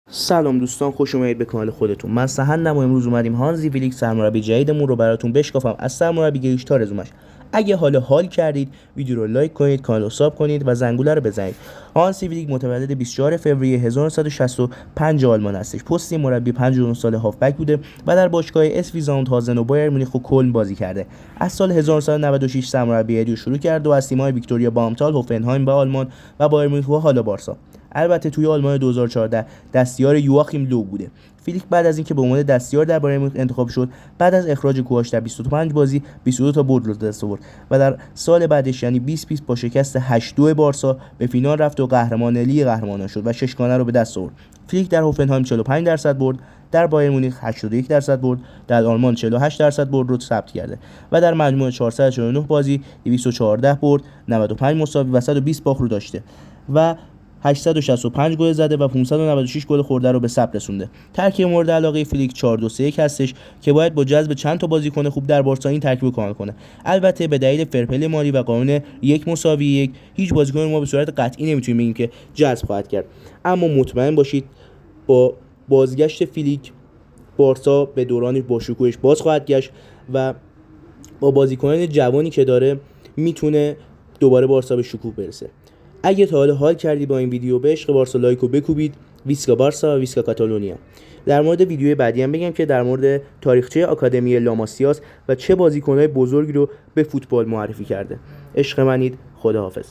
سلام دوستان، خوش اومدید به کانال خودتون. من سهندم و امروز اومدیم هانزی فلیک سرمربی جدیدمون رو براتون بشکافم از سرمربیگریش تا رزومش. اگه حال کردید ویدیو رو لایک کنید، کانال رو ساب کنید و زنگوله رو بزنید. هانزی فلیک متولد 24 فوریه 1965 آلمان هستش. پست مربی 59 ساله هافبک بوده و در باشگاه اسوی زاندهازن و بایر مونیخ و کلن بازی کرده. از سال 1996 سرمربیگری رو شروع کرد و از تیم‌های ویکتوریا بامتال، هوفنهایم به آلمان و بایر مونیخ و حالا بارسا. البته توی آلمان 2014 دستیار یواخیم لو بوده. فلیک بعد از اینکه به عنوان دستیار در بایر مونیخ انتخاب شد، بعد از اخراج کوهاش در 25 بازی 22 تا برد رو دست آورد و در سال بعدش یعنی 2020 با شکست 8-2 بارسا به فینال رفت و قهرمان لیگ قهرمانان شد و ششگانه رو به دست آورد. فلیک در هوفنهایم 45% برد، در بایر مونیخ 81% برد، در آلمان 48% برد رو ثبت کرده و در مجموع 449 بازی 214 برد، 95 مساوی و 120 باخت رو داشته و 865 گل زده و 596 گل خورده رو به ثبت رسونده. ترکیب مورد علاقه فلیک 4-2-3-1 هستش که باید با جذب چند تا بازیکن خوب در بارسا این ترکیب کامل کنه. البته به دلیل فرپل مالی و قانون 1-1 هیچ بازیکن ما به صورت قطعی نمیتونیم بگیم که جذب خواهد کرد، اما مطمئن باشید با بازگشت فلیک بارسا به دوران با شکوهش باز خواهد گشت و با بازیکنان جوانی که داره میتونه دوباره بارسا به شکوه برسه. اگه تا حال کردی با این ویدیو به عشق بارسا لایکو بکوبید. ویسکا بارسا، ویسکا کاتالونیا. در مورد ویدیوی بعدی هم بگم که در مورد تاریخچه آکادمی لاماسیاس و چه بازیکن‌های بزرگی رو به فوتبال معرفی کرده. عشق منید. خداحافظ.